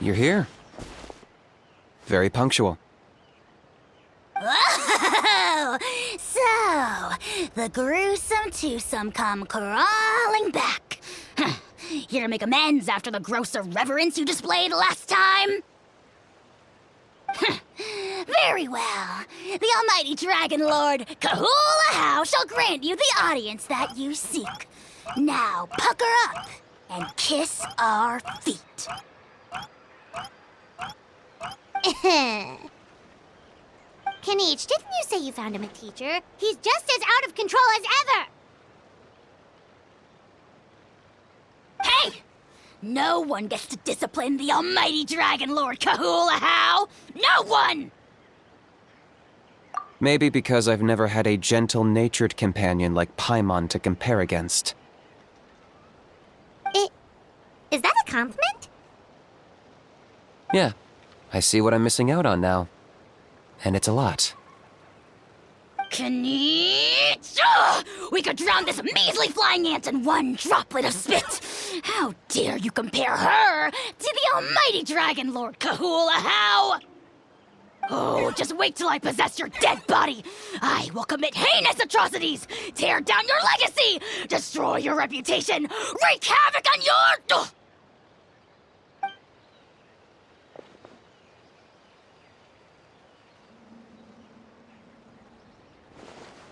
You're here. Very punctual. Oh, so the gruesome twosome come crawling back. Here to make amends after the gross irreverence you displayed last time? Very well. The almighty Dragon Lord, Kahula How, shall grant you the audience that you seek. Now, pucker up and kiss our feet. Kanich, didn't you say you found him a teacher? He's just as out of control as ever! Hey! No one gets to discipline the almighty Dragon Lord Kahula How! No one! Maybe because I've never had a gentle-natured companion like Paimon to compare against. Is that a compliment? Yeah, I see what I'm missing out on now. And it's a lot. Kanich! We could drown this measly flying ant in one droplet of spit! How dare you compare her to the almighty Dragon Lord Kahula How! Oh, just wait till I possess your dead body! I will commit heinous atrocities! Tear down your legacy! Destroy your reputation! Wreak havoc on your...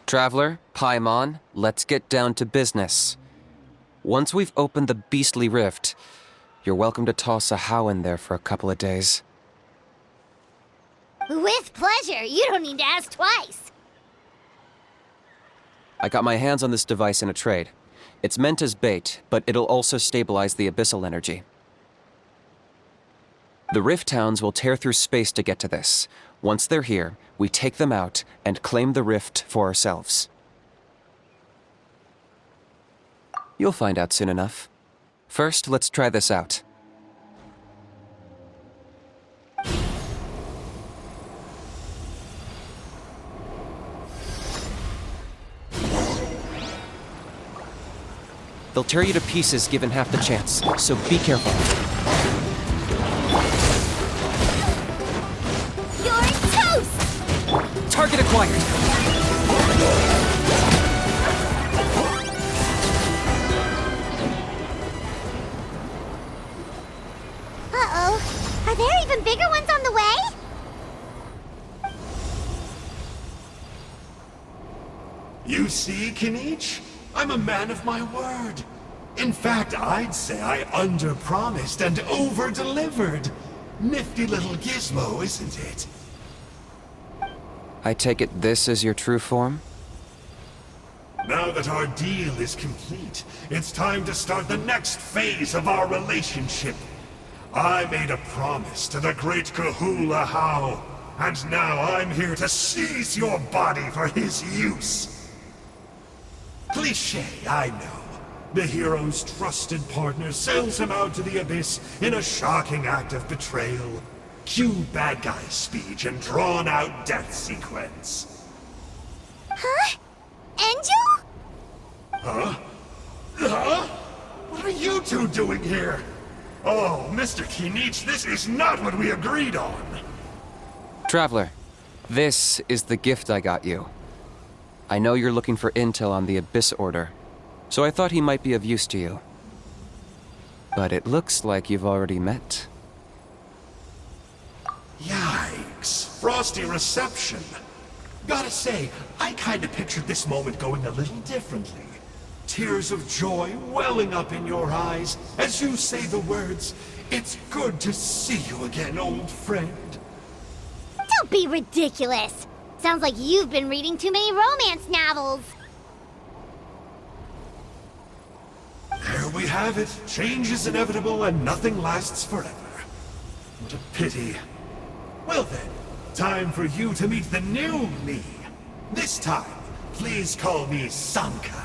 Traveler, Paimon, let's get down to business. Once we've opened the beastly rift, you're welcome to toss a How in there for a couple of days. With pleasure. You don't need to ask twice. I got my hands on this device in a trade. It's meant as bait, but it'll also stabilize the abyssal energy. The Rift Towns will tear through space to get to this. Once they're here, we take them out and claim the rift for ourselves. You'll find out soon enough. First, let's try this out. They'll tear you to pieces given half the chance, so be careful. You're toast! Target acquired! Uh-oh. Are there even bigger ones on the way? You see, Kanich? I'm a man of my word. In fact, I'd say I under-promised and over-delivered. Nifty little gizmo, isn't it? I take it this is your true form? Now that our deal is complete, it's time to start the next phase of our relationship. I made a promise to the great Kahula How, and now I'm here to seize your body for his use. Cliché, I know. The hero's trusted partner sells him out to the abyss in a shocking act of betrayal. Cue bad guy speech and drawn-out death sequence. Huh? Angel? Huh? Huh? What are you two doing here? Oh, Mr. Kinich, this is not what we agreed on. Traveler, this is the gift I got you. I know you're looking for intel on the Abyss Order, so I thought he might be of use to you. But it looks like you've already met. Yikes. Frosty reception. Gotta say, I kinda pictured this moment going a little differently. Tears of joy welling up in your eyes as you say the words, "It's good to see you again, old friend." Don't be ridiculous. Sounds like you've been reading too many romance novels. There we have it. Change is inevitable and nothing lasts forever. What a pity. Well then, time for you to meet the new me. This time, please call me Sanka.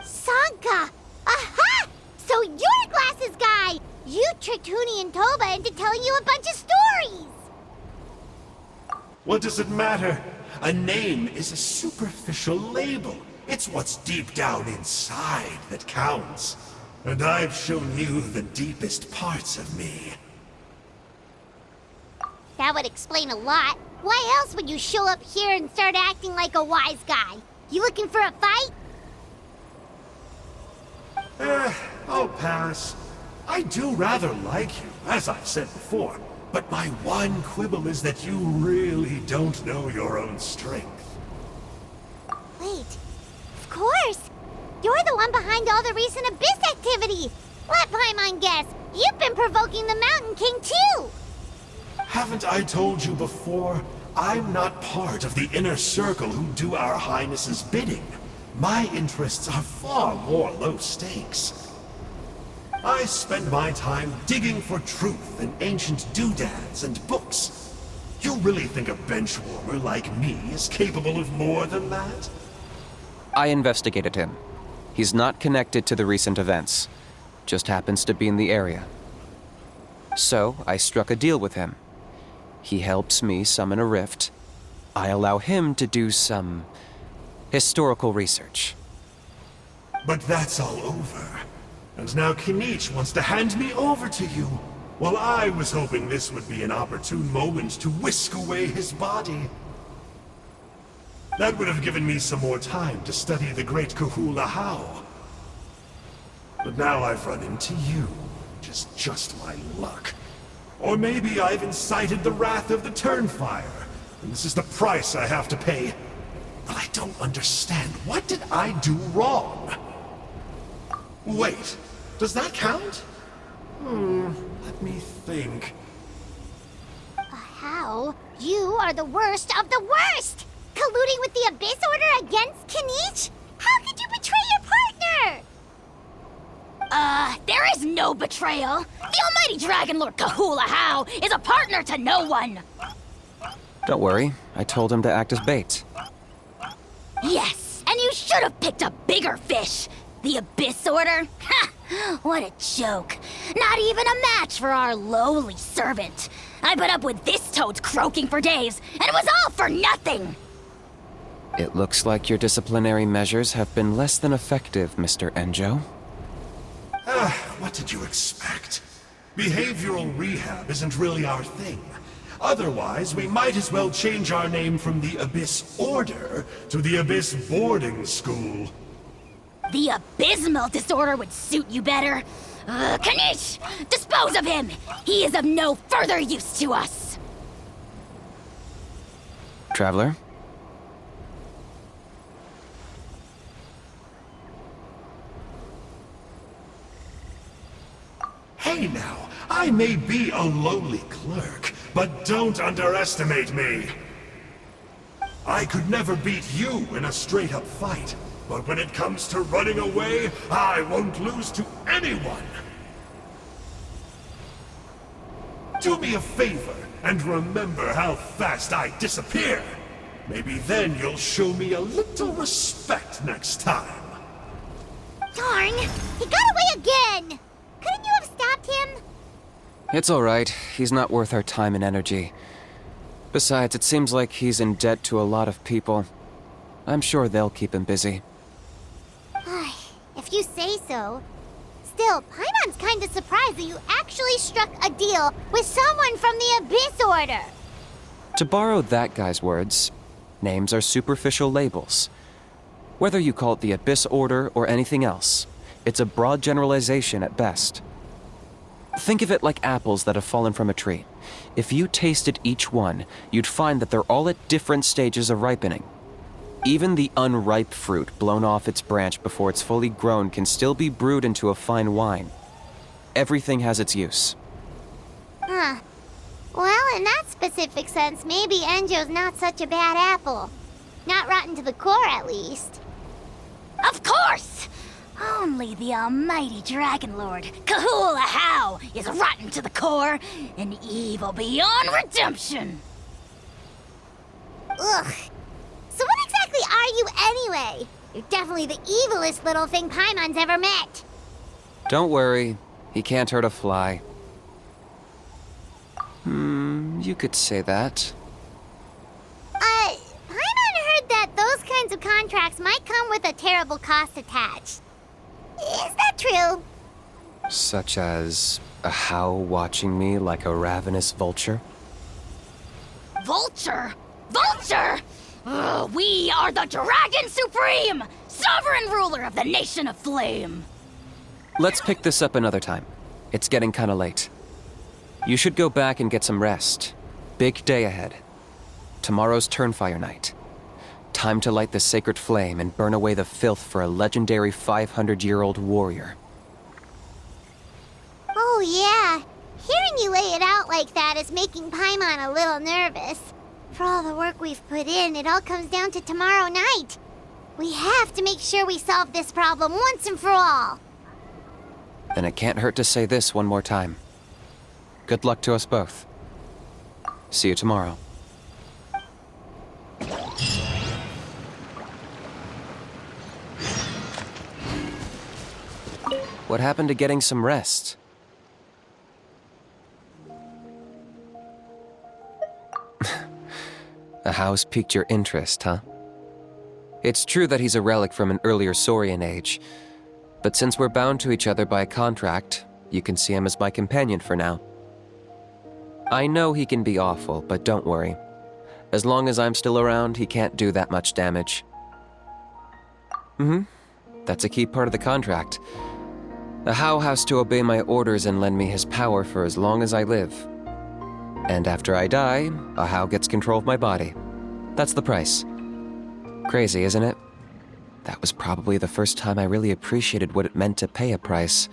Sanka! Aha! So you're a glasses guy! You tricked Huni and Toba into telling you a bunch of stories! What does it matter? A name is a superficial label. It's what's deep down inside that counts. And I've shown you the deepest parts of me. That would explain a lot. Why else would you show up here and start acting like a wise guy? You looking for a fight? I'll pass. I do rather like you, as I've said before. But my one quibble is that you really don't know your own strength. Wait, of course! You're the one behind all the recent Abyss activity! Let Paimon guess, you've been provoking the Mountain King too! Haven't I told you before? I'm not part of the inner circle who do our Highness's bidding. My interests are far more low stakes. I spend my time digging for truth in ancient doodads and books. You really think a benchwarmer like me is capable of more than that? I investigated him. He's not connected to the recent events. Just happens to be in the area. So, I struck a deal with him. He helps me summon a rift. I allow him to do some historical research. But that's all over. And now Kinich wants to hand me over to you. Well, I was hoping this would be an opportune moment to whisk away his body. That would have given me some more time to study the great Kahula How. But now I've run into you, which is just my luck. Or maybe I've incited the wrath of the Turnfire, and this is the price I have to pay. But I don't understand. What did I do wrong? Wait, does that count? Let me think. How? You are the worst of the worst! Colluding with the Abyss Order against Kinich? How could you betray your partner? There is no betrayal. The almighty Dragon Lord Kahula How is a partner to no one. Don't worry, I told him to act as bait. Yes, and you should have picked a bigger fish. The Abyss Order? Ha! What a joke. Not even a match for our lowly servant. I put up with this toad's croaking for days, and it was all for nothing. It looks like your disciplinary measures have been less than effective, Mr. Enjo. What did you expect? Behavioral rehab isn't really our thing. Otherwise, we might as well change our name from the Abyss Order to the Abyss Boarding School. The abysmal disorder would suit you better. Kanish! Dispose of him! He is of no further use to us! Traveler? Hey now, I may be a lowly clerk, but don't underestimate me. I could never beat you in a straight-up fight, but when it comes to running away, I won't lose to anyone. Do me a favor and remember how fast I disappear. Maybe then you'll show me a little respect next time. Darn! He got away again! Couldn't you have stopped him? It's all right. He's not worth our time and energy. Besides, it seems like he's in debt to a lot of people. I'm sure they'll keep him busy. If you say so. Still, Paimon's kinda surprised that you actually struck a deal with someone from the Abyss Order. To borrow that guy's words, names are superficial labels. Whether you call it the Abyss Order or anything else, it's a broad generalization at best. Think of it like apples that have fallen from a tree. If you tasted each one, you'd find that they're all at different stages of ripening. Even the unripe fruit blown off its branch before it's fully grown can still be brewed into a fine wine. Everything has its use. Huh. Well, in that specific sense, maybe Enjo's not such a bad apple. Not rotten to the core, at least. Of course! Only the almighty Dragon Lord, Kahula How, is rotten to the core and evil beyond redemption. Ugh. So what exactly are you anyway? You're definitely the evilest little thing Paimon's ever met. Don't worry, he can't hurt a fly. You could say that. Paimon heard that those kinds of contracts might come with a terrible cost attached. Is that true? Such as a How watching me like a ravenous vulture? Vulture? Vulture! We are the Dragon Supreme! Sovereign ruler of the Nation of Flame! Let's pick this up another time. It's getting kinda late. You should go back and get some rest. Big day ahead. Tomorrow's Turnfire night. Time to light the sacred flame and burn away the filth for a legendary 500-year-old warrior. Oh, yeah. Hearing you lay it out like that is making Paimon a little nervous. For all the work we've put in, it all comes down to tomorrow night. We have to make sure we solve this problem once and for all. Then it can't hurt to say this one more time. Good luck to us both. See you tomorrow. What happened to getting some rest? A house piqued your interest, huh? It's true that he's a relic from an earlier Saurian age, but since we're bound to each other by a contract, you can see him as my companion for now. I know he can be awful, but don't worry. As long as I'm still around, he can't do that much damage. That's a key part of the contract. The How has to obey my orders and lend me his power for as long as I live. And after I die, a How gets control of my body. That's the price. Crazy, isn't it? That was probably the first time I really appreciated what it meant to pay a price.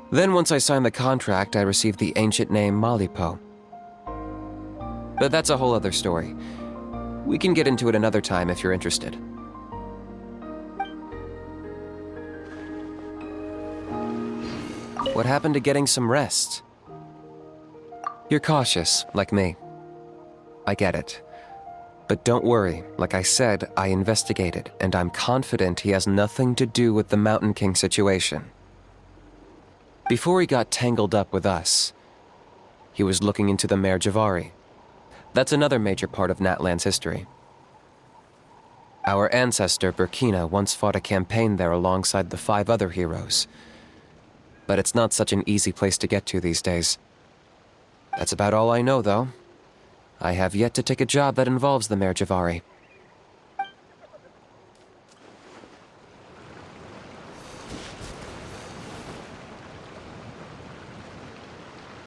Then once I signed the contract, I received the ancient name Malipo. But that's a whole other story. We can get into it another time if you're interested. What happened to getting some rest? You're cautious, like me. I get it. But don't worry, like I said, I investigated, and I'm confident he has nothing to do with the Mountain King situation. Before he got tangled up with us, he was looking into the Mare Javari. That's another major part of Natlan's history. Our ancestor, Burkina, once fought a campaign there alongside the 5 other heroes. But it's not such an easy place to get to these days. That's about all I know, though. I have yet to take a job that involves the Mare Javari.